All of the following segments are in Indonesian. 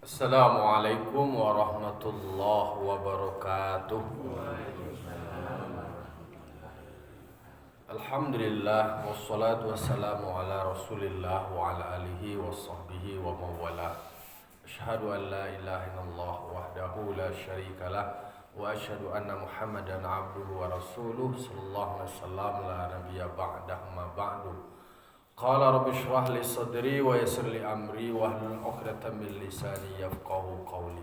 Assalamualaikum warahmatullahi wabarakatuh. Alhamdulillah wassalatu wassalamu ala Rasulillah wa ala alihi wa sahbihi wa mawala. Asyhadu an la ilaha illallah wahdahu la syarikalah wa asyhadu anna Muhammadan abduhu wa rasuluh sallallahu alaihi wasallam la nabiyya ba'dah ma ba'du. Qala rabbi shrah li sadri wa yassir li amri wahlul 'uqdatam min lisani yafqahu qawli.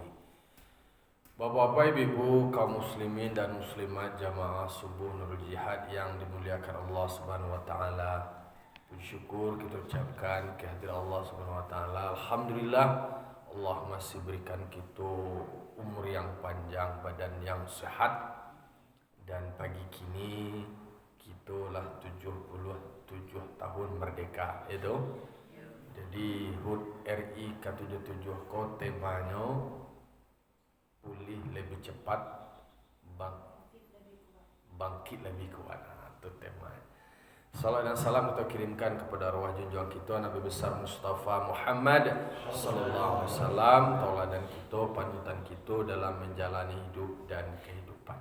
Bapak-bapak, ibu-ibu, kaum muslimin dan muslimat jamaah subuh Nurul Jihad yang dimuliakan Allah Subhanahu wa taala. Puji syukur kita ucapkan kehadiran Allah Subhanahu wa taala. Alhamdulillah Allah masih berikan kita umur yang panjang, badan yang sehat, dan pagi kini kita lah 77 tahun merdeka itu. Jadi HUT RI ke-77 ko temanya pulih lebih cepat, bangkit lebih kuat. Itu tema. Salam dan salam kita kirimkan kepada arwah junjungan kita Nabi besar Mustafa Muhammad sallallahu alaihi wasallam, tauladan kita, panutan kita dalam menjalani hidup dan kehidupan.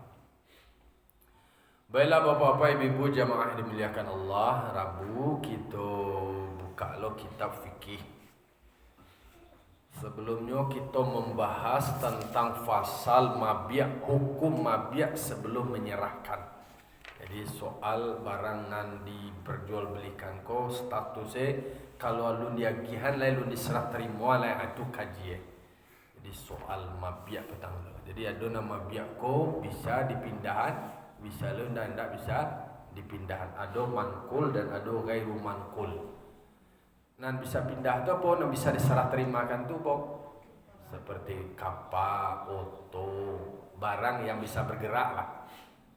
Baiklah bapak-bapak, ibu-ibu, jamaah yang dimuliakan Allah, Rabu kita buka lo kitab fikih. Sebelumnya kita membahas tentang fasal mabiak, hukum mabiak sebelum menyerahkan. Jadi soal barang nan diperjualbelikan ko statusnya kalau alun diagihan lain diserah terima lain itu kaji. Jadi soal mabiak petang lo. Jadi ada nama mabiak ko bisa dipindahan, bisa lo dan tidak bisa dipindahan. Ada mankul dan ada gairu mankul. Nan bisa pindah tu apa? Nan bisa diserah terimakan tu apa? Seperti kapal, oto, barang yang bisa bergerak lah.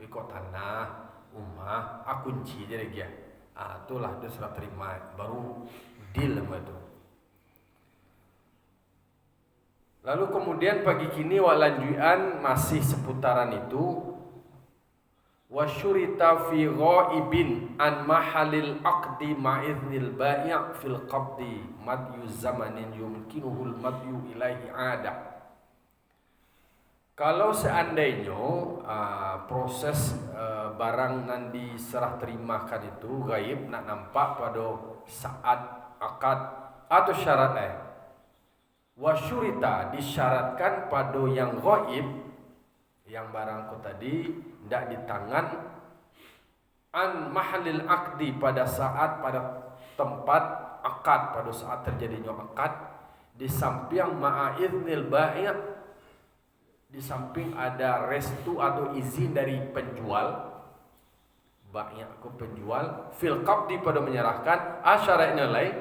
Pikot tanah, rumah, kunci jadi dia. Itulah dia serah terima. Baru deal sama itu. Lalu kemudian pagi kini walanjuan masih seputaran itu. Wasyurita fi ghaibin an mahalil aqdi ma'iznil bai' fil qabdi madyu zamanin yumkinuhul madyu ilaihi ada. Kalau seandainya proses barang yang diserah terimakan itu gaib nak nampak pada saat akad atau syarat wasyurita disyaratkan pada yang gaib, yang barangku tadi tidak di tangan, an mahalil akdi pada saat pada tempat akad, pada saat terjadinya akad, di samping ma'iznil bai', di samping ada restu atau izin dari penjual, bai' aku penjual, fil qabdi pada menyerahkan, asyaratnya lain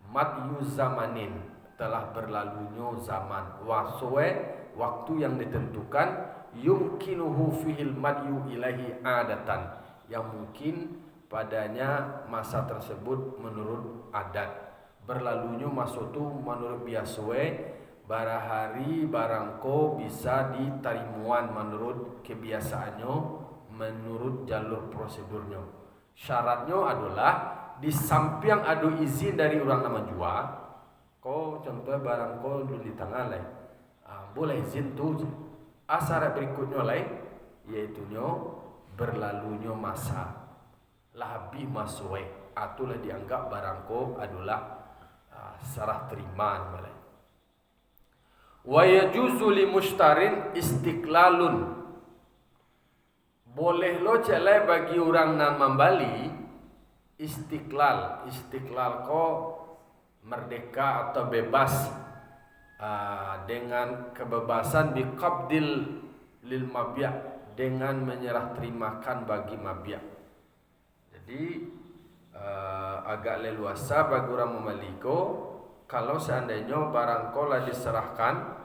madyu zamanin telah berlalunya zaman, waswe waktu yang ditentukan, yumkinuhu fihil madyu ilahi adatan, yang mungkin padanya masa tersebut menurut adat, berlalunya masuk tu menurut biaswe barahari barangko bisa ditarimuan menurut kebiasaannya, menurut jalur prosedurnya. Syaratnya adalah di samping ada izin dari orang nama jual, ko contohnya barangko dulu di tangan lain, boleh izin tu. Syarat berikutnya lain, yaitu berlalunya masa labi masue, itulah dianggap barangko adalah serah terimaan malai. Wa yajuzu li mushtarin istiqlalun, boleh lo celai bagi orang nan membali istiqlal ko merdeka atau bebas, dengan kebebasan biqabdil lil mabiak, dengan menyerah terimakan bagi mabiak. Jadi agak leluasa bagi orang memaliko kalau seandainya barang kola diserahkan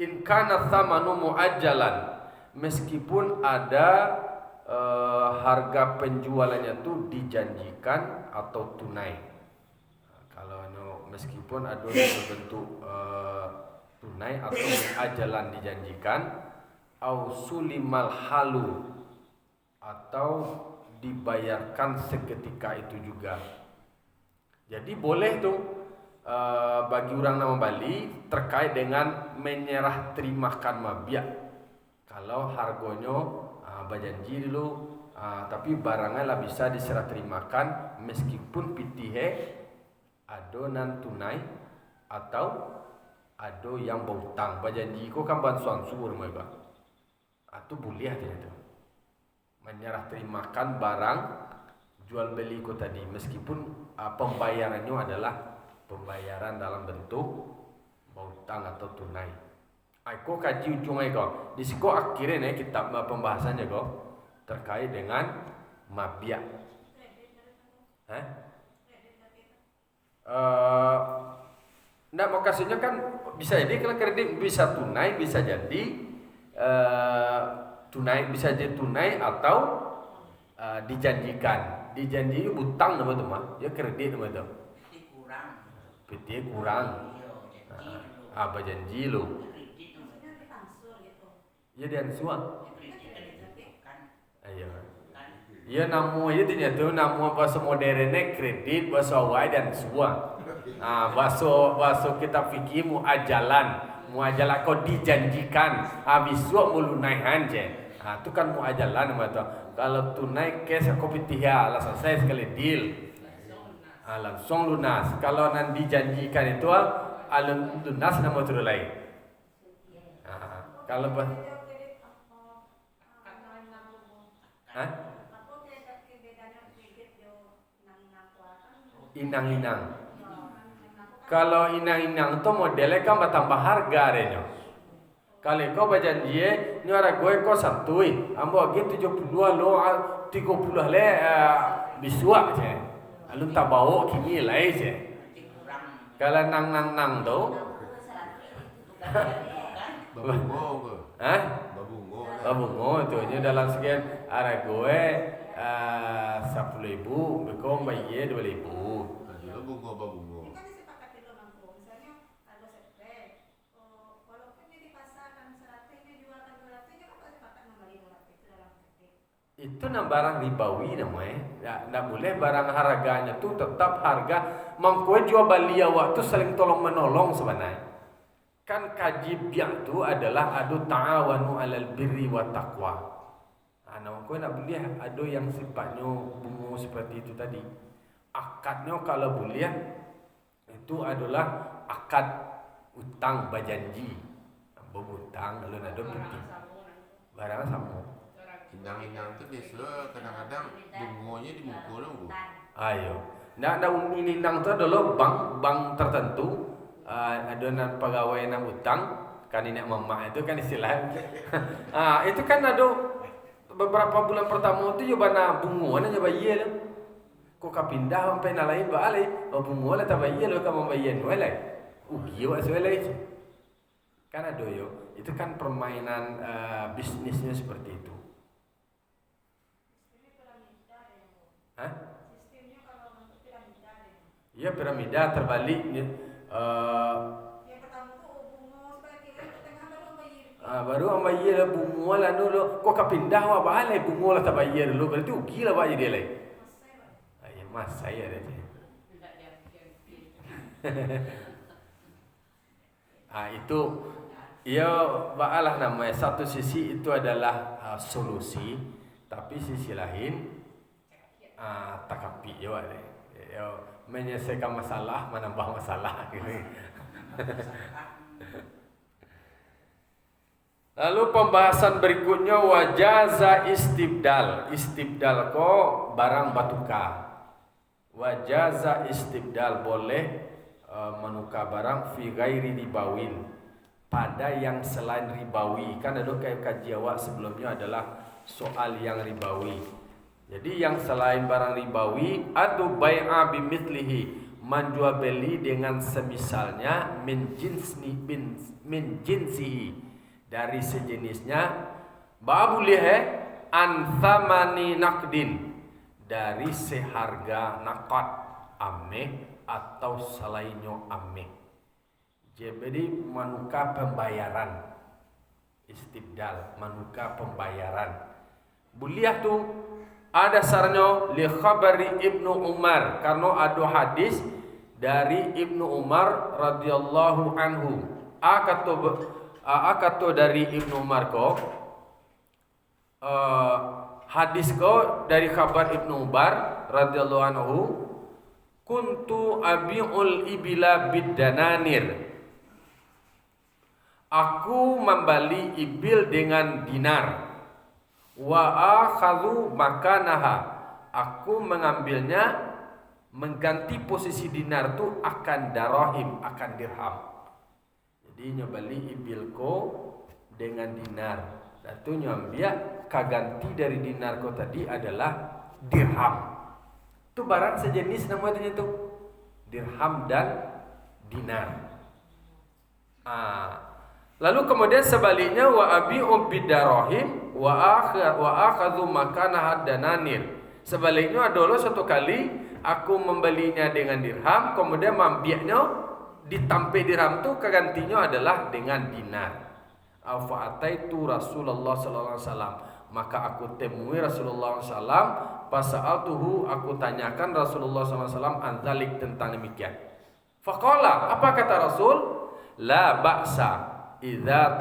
in kana thamanu muajjalan, meskipun ada harga penjualannya itu dijanjikan atau tunai. Meskipun ada berbentuk tunai atau ajalan dijanjikan, au sulimal halu, atau dibayarkan seketika itu juga. Jadi boleh tuh bagi orang nama Bali terkait dengan menyerah terimakan mabiak. Kalau harganya berjanji dulu, tapi barangnya lah bisa diserah terimakan meskipun pitihe adonan tunai atau ado yang berhutang. Berjanji ko kan bansuan suur mereka. Atau boleh itu. Menyerah terimakan barang jual beli ko tadi meskipun pembayarannya adalah pembayaran dalam bentuk berhutang atau tunai. Aku kaji ujungnya kok. Di siko akhirnya nih kitab pembahasannya kok terkait dengan mabiak. Nah makasihnya kan bisa jadi kalau kredit bisa tunai, bisa jadi tunai, bisa jadi tunai atau dijanjikan. Dijanji hutang nama tu mah, ya kredit nama tu. PT kurang. Apa janji lo? Ya dia suang. Ayo. Ya namu ya ternyata namu bahasa modernnya kredit, bahasa awal dan suang. Bahasa kita fikir muajalan kau dijanjikan habis suak mulunaihan je. Itu kan muajalan nama tu. Kalau tunai cash aku pitihya lah selesai sekali deal. Langsung lunas. Kalau nanti dijanjikan itu lunas nama tu lain. Kalau inang-inang. Kalau inang-inang tu modelnya kan bertambah harga deh. Kalau kau berjanji ni orang gue kau santui, ambo lagi 72 lo 30 le bisuak je. Lalu tak bawa kini lai je. Kalau nang tu babungo ke? Babungo tu nya dalam sekian orang gue 10.000, kau bayar 2.000. Babungo. Itu barang ribawi namanya. Tak boleh barang harganya tu tetap harga. Mangkue jual beli awak tu saling tolong menolong sebenarnya. Kan kaji biak tu adalah adu ta'awanu 'alal birri wa taqwa. Mangkue nak beli adu yang sifatnya bunga seperti itu tadi. Akadnya kalau boleh itu adalah akad utang berjanji. Berhutang lalu ada bukti. Barang sama. Inang-inang tu biasa kadang-kadang bunganya dimukul dulu. Ayo. Nak inang tu adalah bank tertentu adonan pegawai nak hutang kan ini mamak itu kan istilah. Itu kan ada beberapa bulan pertama tu juga na bunga na bayar lah. Kau kapindah sampai na lain ba alai. Bunga lah tak bayar lo kamu bayar no alai. Iya wak soalai. Kan ada yo. Itu kan permainan bisnisnya seperti itu. Sistemnya kalau untuk piramida deh. Iya piramida terbalik ya. Yang pertama tuh bunga seperti itu tengah baru ang bayar bunga lah dulu. Kok kapindah wa balai bunga lah tak bayar dulu. Berarti ugi lah pak jadi lai. Ya mas saya dah. Itu ya baalah namanya. Satu sisi itu adalah solusi, tapi sisi lain takapi juga deh. Menyelesaikan masalah, menambah masalah gitu. Lalu pembahasan berikutnya wajaza istibdal. Istibdal ko barang batuka. Wajaza istibdal boleh menukar barang fi ghairi ribawin pada yang selain ribawi. Kan ada kaji awak sebelumnya adalah soal yang ribawi. Jadi yang selain barang ribawi adu bai'a bimithlihi, menjual beli dengan semisalnya min jinsihi dari sejenisnya, boleh an thamani naqdin dari seharga nakad ameh atau selainnya ameh. Jadi menukar pembayaran istibdal, menukar pembayaran. Boleh tu ada sarnya li khabari Ibnu Umar karena ada hadis dari Ibnu Umar radhiyallahu anhu. Akato dari Ibnu Umar ko hadis ko dari kabar Ibnu Umar radhiyallahu anhu, kuntu abi'ul ibila biddananir. Aku membeli ibil dengan dinar. Wa akhadhu makanaha. Aku mengambilnya, mengganti posisi dinar tu akan darahim, akan dirham. Jadi nyobali ibilko dengan dinar. Dan tu nyambia kaganti dari dinar ko tadi adalah dirham. Tu barang sejenis namanya tu dirham dan dinar. Lalu kemudian sebaliknya wa abi'u bidarahim wa akhadhu makanaha dananir. Sebaliknya adalah satu kali aku membelinya dengan dirham, kemudian mambiaknya ditampe dirham tu kegantinya adalah dengan dinar. Fa ataitu Rasulullah sallallahu alaihi wasallam, maka aku temui Rasulullah sallallahu alaihi wasallam, fasa'altuhu, aku tanyakan Rasulullah sallallahu alaihi wasallam anzalik, tentang demikian. Faqala, apa kata Rasul? La ba'sa idza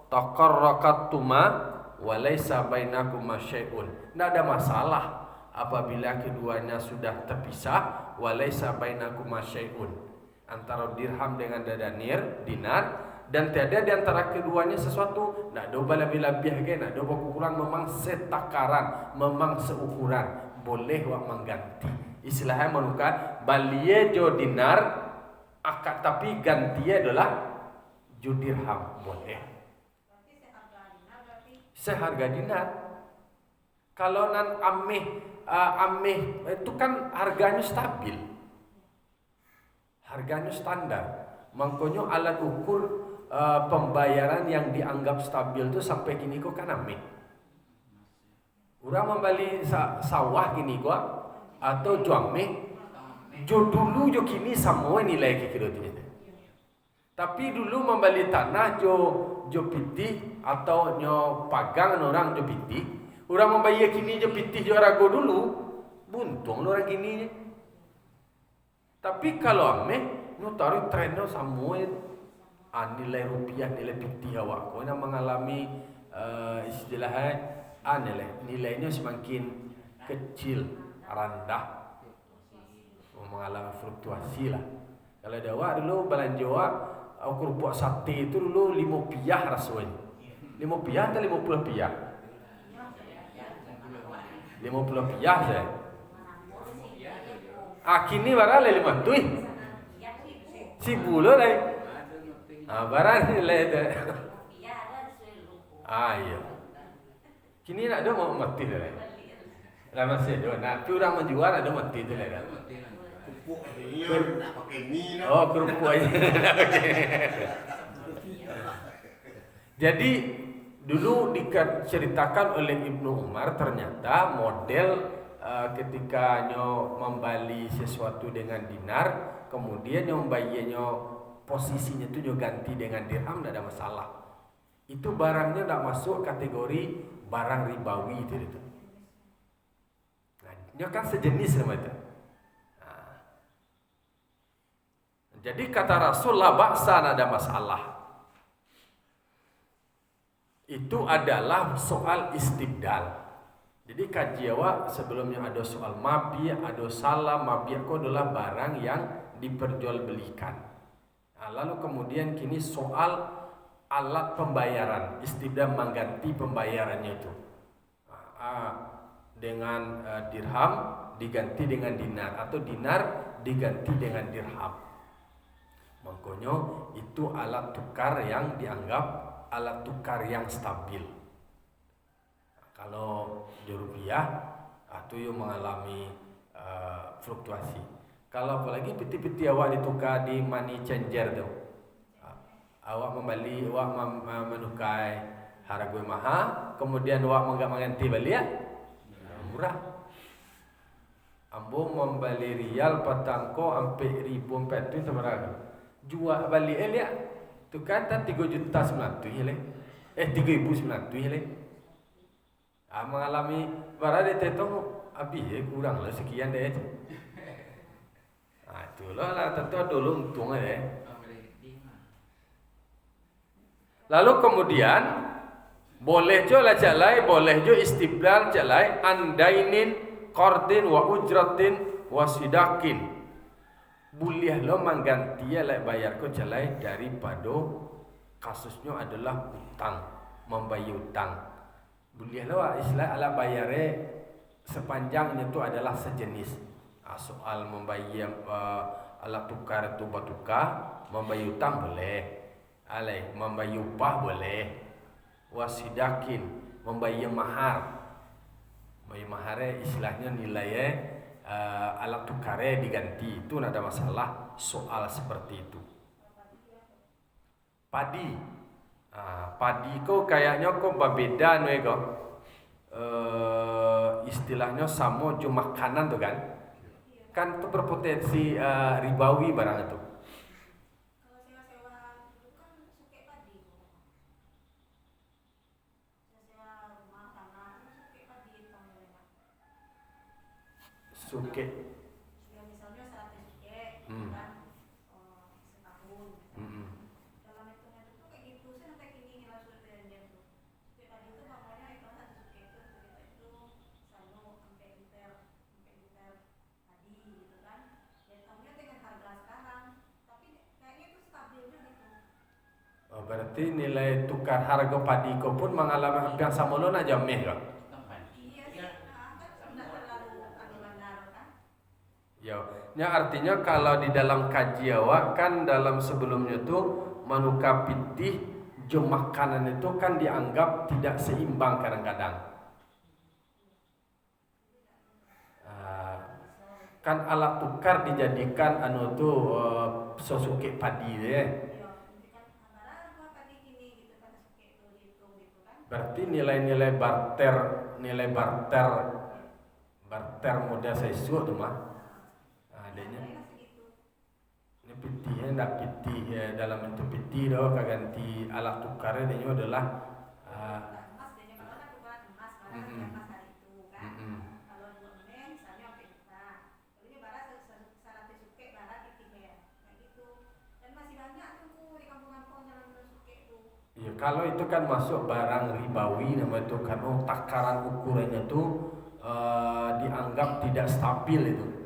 taqarraqatuma wa laysa bainakuma syai'un. Tidak ada masalah apabila keduanya sudah terpisah, wa laysa bainakuma syai'un, antara dirham dengan dinar, dan tiada di antara keduanya sesuatu. Tidak ada bala-bala biah, tidak ada ukuran, memang setakaran, memang seukuran, boleh wak mengganti. Istilahnya menukar balie jo dinar akad, tapi gantinya adalah jo dirham, boleh. Seharga dinar. Kalau nan ameh itu kan harganya stabil, harganya standar. Makanya alat ukur pembayaran yang dianggap stabil itu sampai kini kok kan ameh. Orang membeli sawah kini kok atau jo ameh, jo dulu jo kini semua nilai kira-kira. Tapi dulu membeli tanah jo pitih atau nyo pagang orang jo pitih, orang membayar kini jo pitih jo rago dulu, buntung orang kini. Tapi kalau ame no taruh trennya semua nilai rupiah, nilai pitih awak ko yang mengalami istilahnya nilainya semakin kecil, rendah, mengalami fluktuasi lah. Kalau dawa dulu belanjawa kerupuk sate itu dulu 5 piah rasanya. 5 piah atau 50 piah? 50 piah saya. Kini barang le 5 tuih. Si bulu le. Barang le itu. Iya. Kini nak ada mau mati le. Lah masih ada. Nak tu orang menjual ada mati tu le. Kerupuk aja. Jadi dulu diceritakan oleh Ibnu Umar, ternyata model ketika nyo membeli sesuatu dengan dinar, kemudian nyo membayarnya posisinya itu nyo ganti dengan dirham, tidak ada masalah. Itu barangnya tidak masuk kategori barang ribawi itu. Nah, nyo kan sejenis sama itu. Jadi kata Rasul, la ba'sa, ada masalah. Itu adalah soal istibdal. Jadi kajiawa sebelumnya ada soal mabi', ada salam. Mabi' itu adalah barang yang diperjualbelikan. Nah, lalu kemudian kini soal alat pembayaran, istibdal mengganti pembayarannya itu. Dengan dirham diganti dengan dinar, atau dinar diganti dengan dirham. Makanya itu alat tukar yang dianggap alat tukar yang stabil. Kalau di rupiah itu yang mengalami fluktuasi. Kalau apalagi peti-peti awak ditukar di money changer tu, awak membeli, awak menukai harga mahal, kemudian awak mengganti balik murah. Ambo membeli rial patangko ampe 1.000 seberapa? Jual balik lihat tu kan 3.900.000 le. 3.900.000 le. Mengalami barang dia tetong habis kurang lah sekian deh. Itulah lah tentu dulu untung ya. Lalu kemudian boleh jo lah jalai, boleh jo istibdal jalai andainin qardin wa ujratin wa sidakin. Boleh lo mengganti lah bayar ko jalai daripada kasusnya adalah utang, membayar utang. Boleh lo istilah ala bayare sepanjangnya itu adalah sejenis. Soal membayar alat tukar itu batukar, membayar utang boleh. Alai membayar upah boleh. Wasidakin membayar mahar. Membayar mahar istilahnya nilai alat tukarnya diganti. Itu tidak ada masalah soal seperti itu. Padi. Padi kok kayaknya kok berbeda nih kok. Istilahnya sama cuma makanan tuh kan. Kan itu berpotensi ribawi barang itu. Suke. Ya misalnya 100 suke kan setahun. Dalam hitungan itu kayak gitu sih sampai kini nilai sudah dia tuh. Suke tadi itu makanya itu 1 suke itu selalu sampai liter tadi gitu kan. Ya tahunya dengan harga sekarang, tapi kayaknya itu stabilnya gitu. Berarti nilai tukar harga padi kau pun mengalami hampir sama lo nak jameh kan? Ya, artinya kalau di dalam kaji awak kan dalam sebelumnya tuh manuka pitih jom makanan itu kan dianggap tidak seimbang kadang-kadang. Kan alat tukar dijadikan sesuke padi deh. Berarti nilai barter modal sesuatu tuh mah. Adanya ini pitih ndak pitih dalam bentuk pitih doh ganti alat tukarnya ini adalah emas dia kalau kan tukaran emas barang emas hari itu kan. Kalau 2 menit misalnya sampai juta. Tapi ini barang 100 suke barang pitih kayak gitu. Dan masih banyak tuh di kampung-kampung yang suke itu. Iya, kalau itu kan masuk barang ribawi namanya itu karena takaran ukurannya tuh dianggap tidak stabil itu.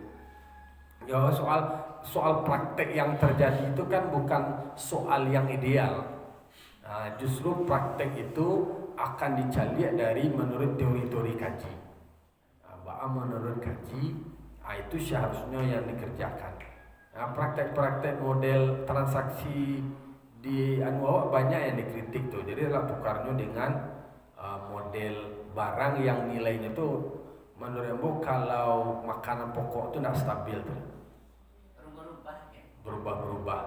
Ya soal praktek yang terjadi itu kan bukan soal yang ideal. Justru praktek itu akan dicari dari menurut teori-teori kaji. Menurut kaji, itu seharusnya yang dikerjakan. Praktek-praktek model transaksi di awak banyak yang dikritik tuh. Jadi lah tukarnya dengan model barang yang nilainya tuh menurut Embo kalau makanan pokok itu tidak stabil tuh. Berubah-berubah.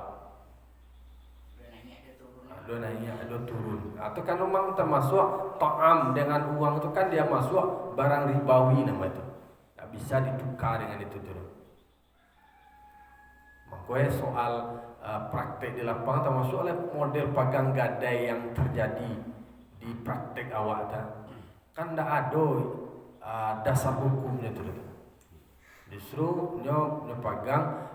Ada naik, ada turun. Atau kan memang termasuk ta'am dengan uang itu kan dia masuk barang ribawi nama itu. Tak bisa ditukar dengan itu turun. Makanya soal praktek di lapangan termasuk oleh model pagang gadai yang terjadi di praktek awak kan tidak ada dasar hukumnya turun. Justru nyo pagang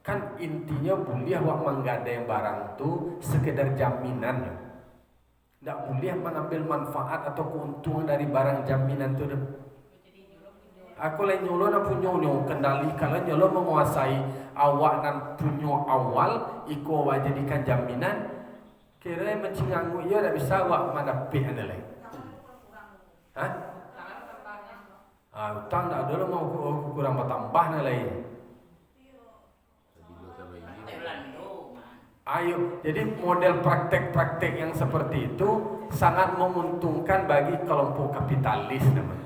kan intinya boleh awak menggadai barang itu sekedar jaminan. Tidak boleh mengambil manfaat atau keuntungan dari barang jaminan itu. Aku lain nyolo na punya kendali kalau nyolo menguasai awak nan punya awal iko awak jadikan jaminan kira mencingangu ia tidak bisa awak mendapat anda lain. Utang tak ada mau kurang bertambah na lain. Ayo, jadi model praktek-praktek yang seperti itu sangat menguntungkan bagi kelompok kapitalis namanya.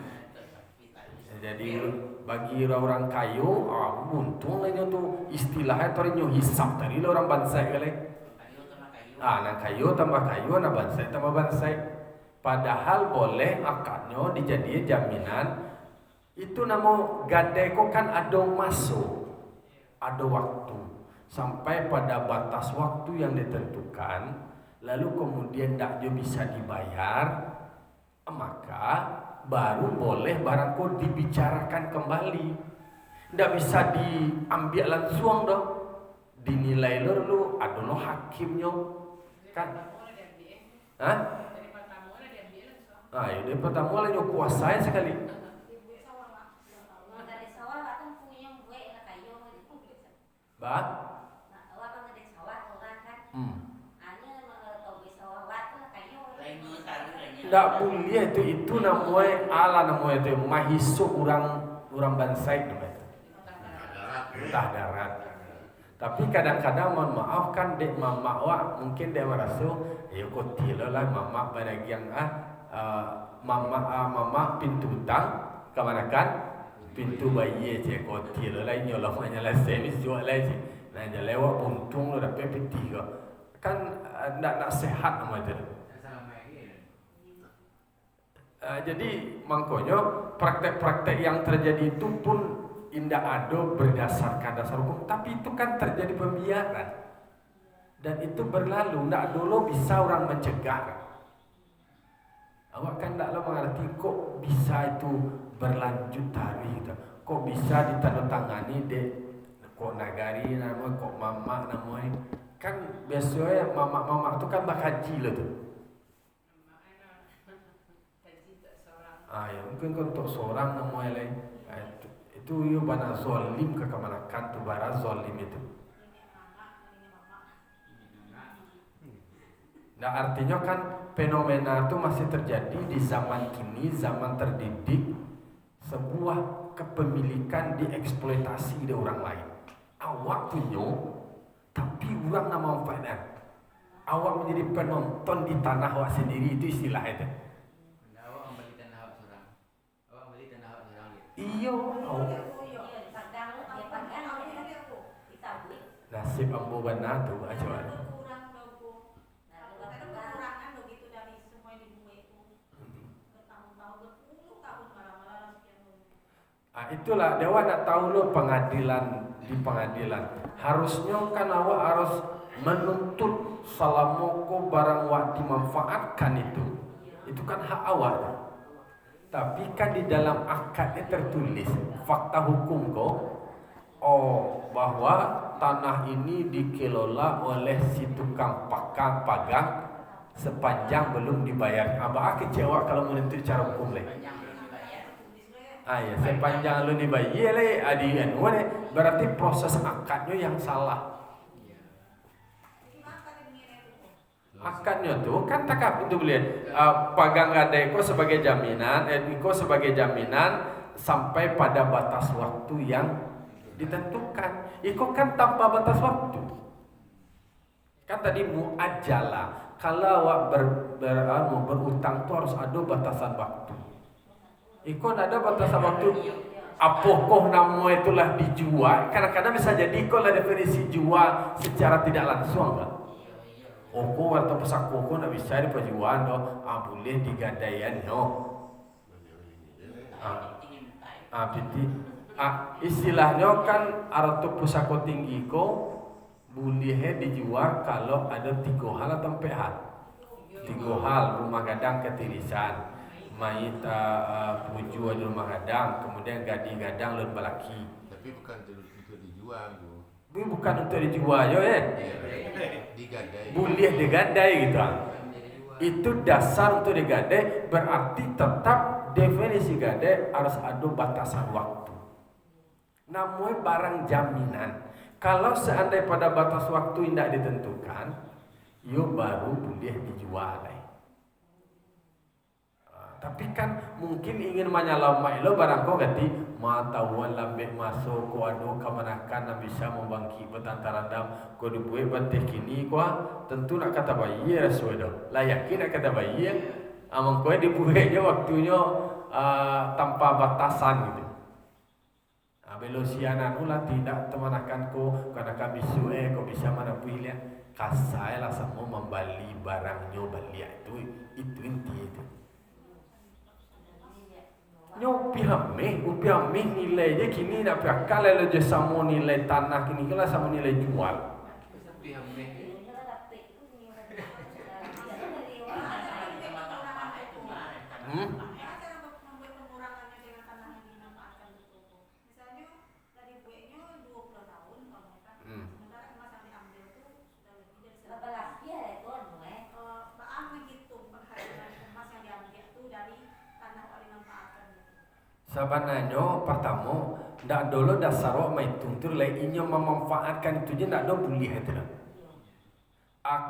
Jadi bagi orang kayu, untung aja tuh istilahnya torinya hisap tadi orang bansai kali. Nah kayu tambah kayu, nah bansai tambah bansai. Padahal boleh akadnya dijadikan jaminan. Itu nama gadai kok kan ada masuk, ada waktu. Sampai pada batas waktu yang ditentukan, lalu kemudian tidak bisa dibayar, maka baru boleh barang kau dibicarakan kembali. Ndak bisa diambil langsung dong. Dinilai lu ada lo hakimnya kan. Hah? Ah, ya, dari pertama lah nyo kuasai sekali. Ba? Ndak boleh itu namanya itu mahisuk orang bansai namanya. Entah darat. Tapi kadang-kadang mohon maaf kan dek mama wak mungkin dia merasa ya kok tila lah mama pada yang mama pintu tang kemana kan pintu bayi je kok tila lah nyolah nyala servis jual lagi nah jalewa untung lo dapat petiga kan nak sehat nama itu. Jadi makanya praktek-praktek yang terjadi itu pun indah ado berdasarkan dasar hukum, tapi itu kan terjadi pembiaran dan itu berlalu. Ndak dulu bisa orang mencegah. Awak kan ndak lo mengerti kok bisa itu berlanjut hari gitu. Kok bisa ditandatangani dek kok nagari namanya kok mama namanya kan biasanya mama itu kan bakaji lo tuh. Ya mungkin untuk seorang namanya lain. Itu yo bana zolim ke kemanakan tuh bara zolim itu. Nah artinya kan fenomena itu masih terjadi di zaman kini, zaman terdidik, sebuah kepemilikan dieksploitasi di orang lain. Awak punya, tapi orang nak manfaatkan. Awak menjadi penonton di tanah awak sendiri itu istilah itu. Iyo, nasib ambo bana tu aja. Itulah dewa nak tahu lo pengadilan di pengadilan. Harusnya kan awak harus menuntut salamoko barang wak dimanfaatkan itu. Itu kan hak awak. Tapi kan di dalam akadnya tertulis fakta hukum kok bahwa tanah ini dikelola oleh si tukang pagang sepanjang belum dibayar. Abah kecewa kalau menentu cara hukum leh. Ya sepanjang lu dibayar leh adian berarti proses akadnya yang salah. Akadnya tuh kan takap itu boleh pagang gadai kau sebagai jaminan, kau sebagai jaminan sampai pada batas waktu yang ditentukan. Iko kan tanpa batas waktu. Kan tadi muajala. Kalau awak berutang tuh harus ada batasan waktu. Iko ada batasan waktu. Apakah nama itulah dijual? Kadang-kadang bisa jadi iko lah definisi jual secara tidak langsung kan. Oko atau pesak koko nak bisa diperjualan doh, boleh digadaian no. Istilahnya kan arto pusako tinggi ko boleh dijual kalau ada 3 hal atau 4 hal. 3 hal rumah gadang ketirisan, mayit puju ada rumah gadang, kemudian gading-gadang lun balaki. Tapi bukan untuk dijual tu. Bukan untuk dijual yo Digadai. Boleh digadai gitu. Itu dasar untuk digadai berarti tetap definisi gadai harus ada batasan waktu. Namun barang jaminan. Kalau seandainya pada batas waktu tidak ditentukan, yo baru boleh dijual. Tapi kan mungkin ingin menyalamai lo barang kau ganti mata wala be masuk ko ado kamanakan na bisa membangki betantara dam ko dubué banteh kini ko tentu nak kata bayi rasudo layakin nak kata bayi amang ko dibué nya waktunya tanpa batasan gitu. Belosianan ulah tidak temanakan ko karena kami suwe ko bisa mana pilih kasai lah semua membeli barangnya beli itu inti itu. Upi hameh nilai je kini nak piakal le je sama nilai tanah kini kala sama nilai jual. Sebenarnya pertama ndak dulu dasar awak maitung tu lainnya memanfaatkan itu je ndak ada boleh itu lah.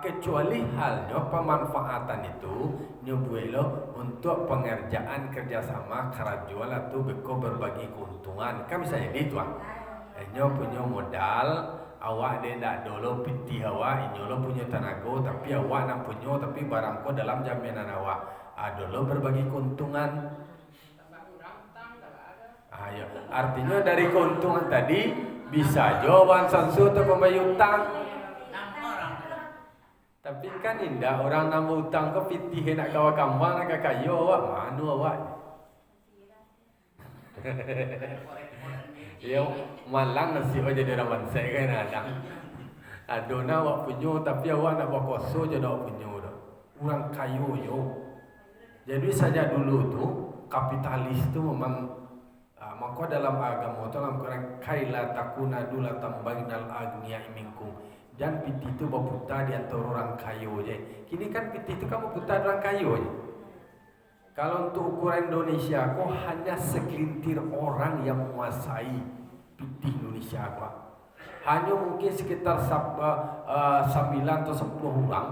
Kecuali halnya pemanfaatan itu nyobuelo untuk pengerjaan kerjasama kerajaan atau beko berbagi keuntungan. Kan misalnya itu nyo punya modal, awak dia ndak dulu pitih awak, inyo lo punya tenaga tapi awak nak punya tapi barang ko dalam jaminan awak. Dulu berbagi keuntungan. Ya. Artinya dari keuntungan tadi bisa jawaban sansu atau pembayar utang. Tapi kan indah orang nambah utang ke pitih nak kawa kambang nak kayu awak manu awak. Ya malang nasi aja jadi orang bangsa kan ada. Adona awak punya tapi awak nak bawa koso je dak punya dah. Orang kayu yo. Jadi saja dulu tu kapitalis tu memang maka dalam agama dalam Quran kaila takuna dula tambainal agniya minkum dan piti itu berputar di antara orang kaya je. Kini kan piti itu kamu putar orang kaya je. Kalau untuk ukuran Indonesia kau hanya segelintir orang yang menguasai piti Indonesia kau. Hanya mungkin sekitar 9 atau 10 orang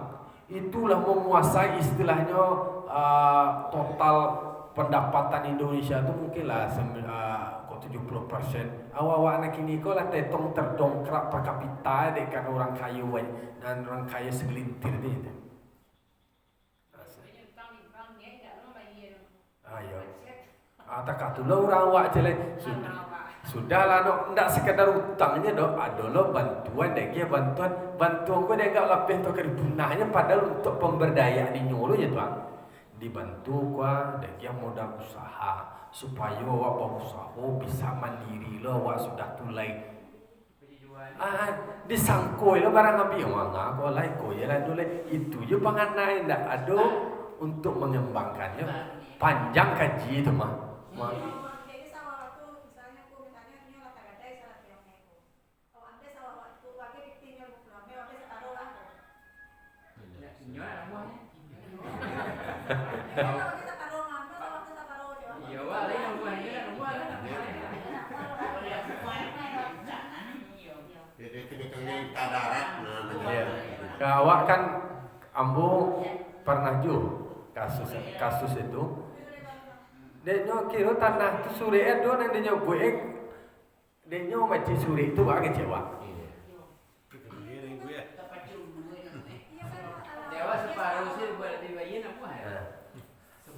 itulah menguasai istilahnya total pendapatan Indonesia tu mungkinlah 70%. Awak-awak nak kini kau lah tetong terdongkrak per kapita dekat orang kaya dan orang kaya segelintir ni. Ayo. Tak tu lah orang awak je lah. Sudahlah dok, ndak sekadar utangnya dok, adalah bantuan dia bantuan kau dia enggak lapeh tu kepunahnya padahal untuk pemberdayaan di nyolo je tuan. Dibantu kau dia modal usaha supaya awak berusaha bisa mandiri lo awak sudah tulai. Disangkoi lo barang ambil manga kau lai kau ya lah dulu itu je panganai ndak ada untuk mengembangkannya panjang kaji itu mah. Awak kan ambo pernah jo kasus itu. Denyo kira tanah tu suri itu nang denyo buek. Denyo macam suri itu agak kecewa.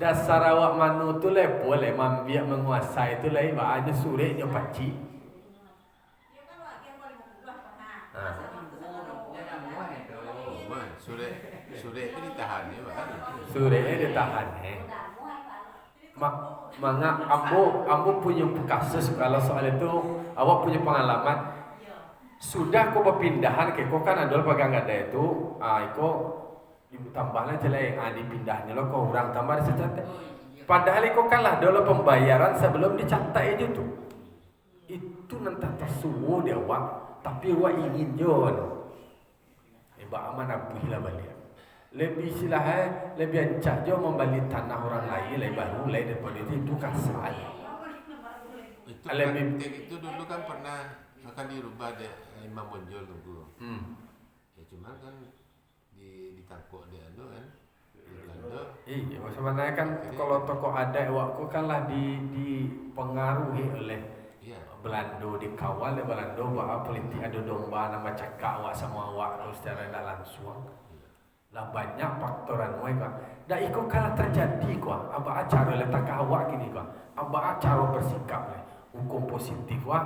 Dasar awak manu tu le boleh mambiak menguasai tu le bahannya suri nyo paci. Suri itu ditahan ya, Pak. Suri ditahan Manga ambo punya kasus kalau soal itu awak punya pengalaman. Sudah kau berpindahan ke kau kan adol pegang ada itu, kau ditambahnya jelek, dipindahnya lo kau orang tambah secatat. Padahal kau kalah dulu pembayaran sebelum dicatat itu tu. Itu nanti tersuwo dia awak, tapi awak ingin jon. Ba aman abuh lah balik. Lebih silah lebih ancak jo membeli tanah orang lain lebih baru lebih daripada itu kasar. Itu praktek itu dulu kan pernah akan dirubah deh Imam Bonjol dulu. Ya cuma kan ditangkap dia tu kan. Iya, sebenarnya kan kalau tokoh adat waktu kan lah dipengaruhi oleh Belanda, dikawal oleh Belanda bahwa politik ada domba nama cakap awak sama awak terus secara tidak langsung. Lah banyak faktoran mereka. Dah ikut kalau terjadi kau, apa cara letak awak gini kau, apa cara bersikap le, hukum positif wah,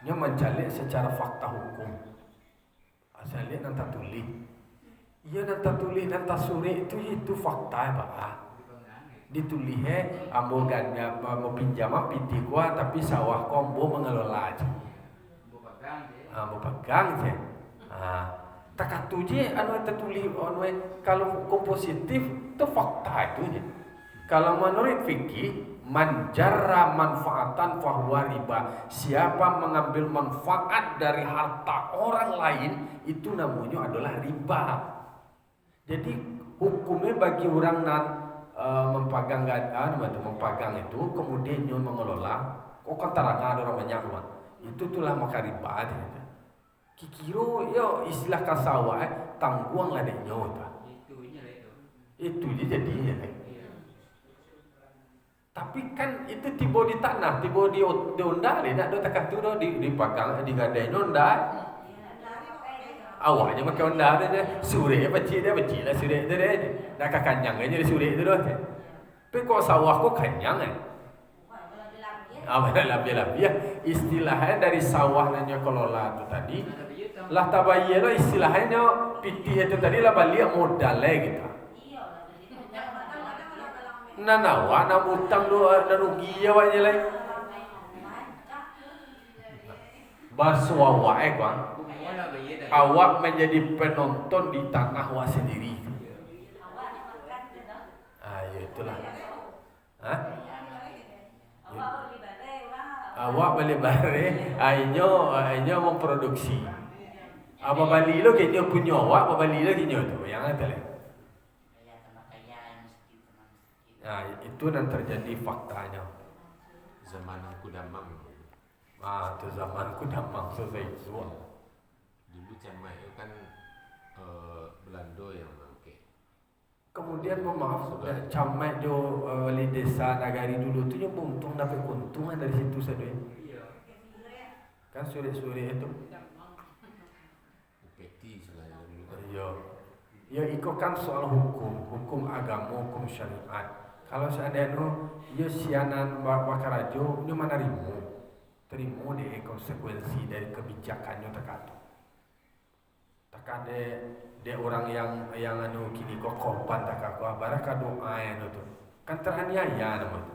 nya mencalik secara fakta hukum. Asal lihat nanti tulis, iya nanti tulis nanti suri itu fakta bah. Ditulis ambo ganda mau pinjam piti gua tapi sawah kombo mengelola aja. Ambo pegang je. Takatu je anu tertulis anu kalau hukum positif itu fakta itu je. Kalau menurut fikih manjarra manfaatan fahuwa riba. Siapa mengambil manfaat dari harta orang lain itu namanya adalah riba. Jadi hukumnya bagi orang mempagang itu kemudian nyo mengelola kok kan tarangan orang banyak mah itu tulah maka riba gitu. Kikiro yo istilah kasawa tangguang lah deh nyo itu jadinya tapi kan itu tiba di tanah tiba di onda le nak do takah tu do di pagang di gadai onda awaknya pakai onda dia sure beci lah sure dia nak kanyang aja di sure itu doh tapi kok sawah kok kanyang labia istilahnya dari sawah nanya kelola itu tadi lah tabayya lo istilahnya pitih itu tadi lah balik modal gitu nanawa na utang do na rugi awaknya lain baswawa kan awak menjadi penonton di tanah awak sendiri ya itulah awak beli bare ainyo memproduksi apa bali lo kenyo punya awak apa bali lo kenyo tu yang ada lah. Nah, itu dan terjadi faktanya. Zaman aku damang. Itu zaman aku damang selesai semua. Dulu camat itu kan Belanda yang pakai. Kemudian maaf, camat jo wali desa nagari dulu tu yang untung dapat keuntungan dari situ saja. Kan sore-sore itu. Peti selain dulu. Iya. Ya ikut kan soal hukum agama, hukum syariat. Kalau seandainya ya sianan bakarajo ini mana terima deh konsekuensi dari kebijakannya terkatu. Tak ada orang yang kini kok korban tak kau baraka doa yang itu kan teraniaya nama itu.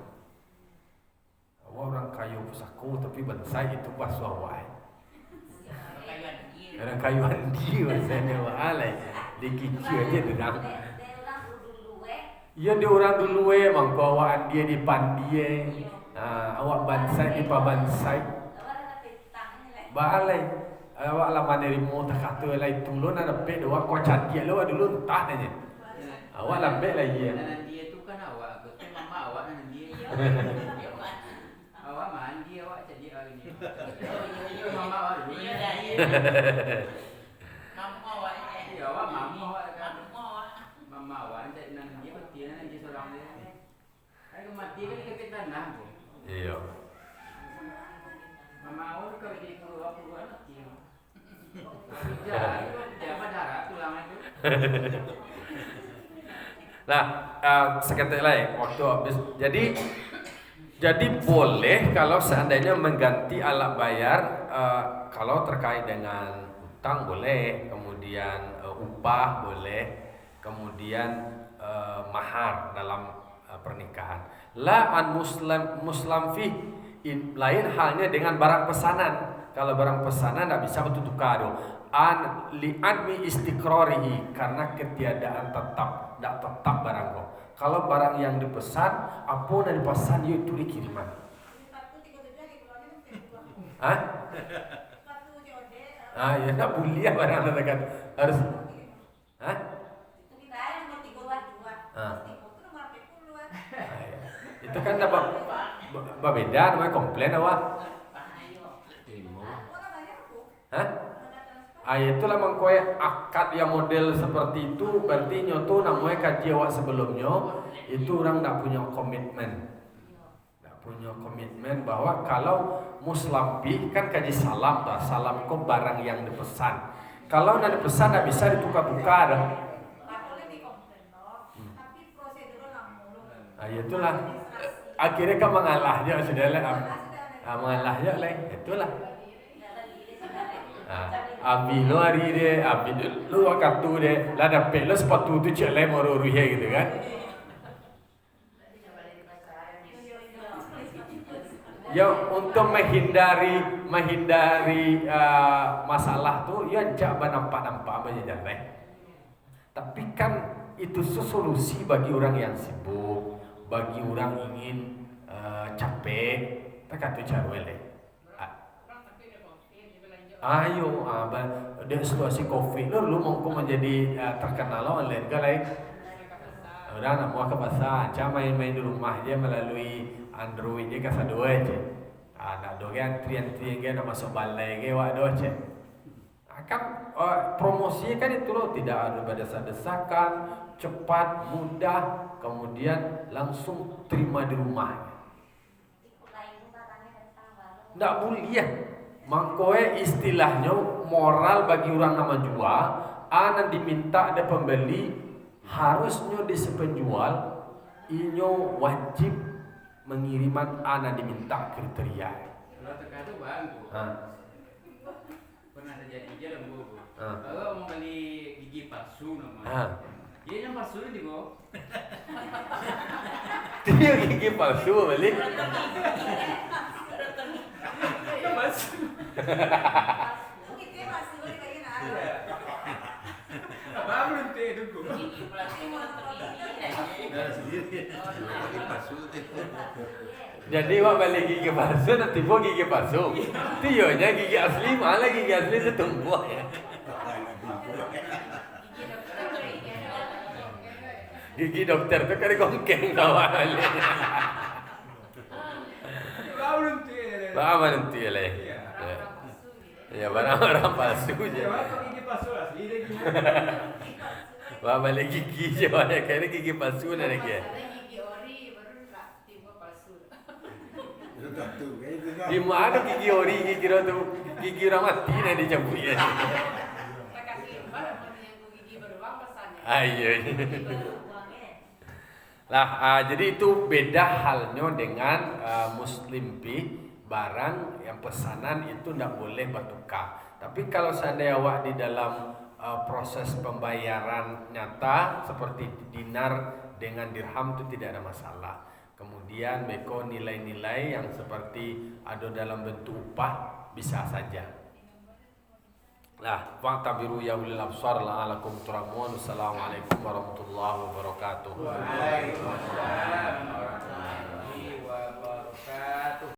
Orang kayu saku tapi bensai itu pas wawai. Orang kayu andi maksudnya waalai dikicil aja dedang. Ya dia orang dulu mangko awak dia di pandie. Awak bansai di pabansai. Balai. Awak lama dari mau tak kata lai tulun ada pe doa kau cantik lo dulu entah aja. Awak lambe lagi ya. Dia tu kan awak, betul mama awak nan dia. Awak mandi awak jadi hari ni. Mama awak dulu. Mama awak ni. Awak mama awak kan. Mama awak nan dia mati nan dia seorang dia. Ai mati kan kita tanah tu. Iya. Mama awak kalau di pura-pura mati. Jangan darah tulang itu. Nah, seketik lain waktu habis. Jadi boleh kalau seandainya mengganti alat bayar kalau terkait dengan utang boleh, kemudian upah boleh, kemudian mahar dalam pernikahan. La an muslim fi lain halnya dengan barang pesanan. Kalau barang pesanan tidak bisa bertukar. An li admi istiqrarihi karena ketiadaan tetap, tidak tetap barang kau. Kalau barang yang dipesan, apa yang dipesan itu dikiriman. Hah? Ya nak bulia barang ada kan harus. Hah? Itu kan dapat berbeda namanya komplain awak. Hah? Itulah mengkoyak akad yang model seperti itu berarti nyoto namanya kaji awak sebelumnya itu orang tak punya komitmen. Tak punya komitmen bahwa kalau muslambi kan kaji salam dah. Salam kok barang yang dipesan. Kalau nak dipesan tak bisa ditukar-tukar dah. Itulah akhirnya kan mengalah je sudah lah. Mengalah je lah. Itulah. Abi lo hari dia, abi lo kartu dia, lah dapat lo sepatu tu cek lain moru gitu kan? Ya untuk menghindari masalah tu, ya jangan nampak banyak jalan. Tapi kan itu solusi bagi orang yang sibuk, bagi orang ingin capek, tak kata cara lain. Ayo, dia situasi COVID lu mau menjadi terkenal online kan lain. Orang nak mau ke pasar, cuma main-main di rumah je melalui Android je kasar dua je. Nak doa antrian-antrian je nak masuk balai je wak doa je. Kan promosi kan itu loh, tidak ada berdesak-desakan, cepat, mudah, kemudian langsung terima di rumah. Tidak boleh ya. Mangkoe istilahnya moral bagi orang nama jual, anak diminta ada pembeli, harusnya di sepenjual, inyo wajib mengiriman anak diminta kriteria. Kalau terkadang tu bang tu. Pernah terjadi je dalam buku. Kalau mau beli gigi palsu namanya. Dia yang palsu ni go. Dia gigi palsu beli. Palsu. Gigi palsu boleh kayak gini. Apa berhenti dulu? Gigi palsu mau Lagi palsu tu. Jadi wak balik gigi palsu nanti tiba gigi palsu. Tionya gigi asli, malah gigi asli itu tumbuh ya. Gigi dokter tu kan gongkeng kawan. Apa nanti le? Ya barang-barang palsu je. Gigi palsu asli dia gigi. Wah balik gigi je, kayaknya gigi palsu lah lagi. gigi ori baru tak tiba palsu. Di mana gigi ori, gigi orang mati nak dicampur ya. Kasih barang yang gigi beruang pesannya. Ayo. Lah, jadi itu beda halnya dengan Muslim Pi, barang yang pesanan itu tidak boleh bertukar. Tapi kalau seandainya awak di dalam proses pembayaran nyata seperti dinar dengan dirham itu tidak ada masalah. Kemudian meko nilai-nilai yang seperti ada dalam bentuk upah bisa saja. Lah, fa'tabiru ya ulil absar la'alakum turhamun. Assalamualaikum warahmatullahi wabarakatuh. Waalaikumsalam.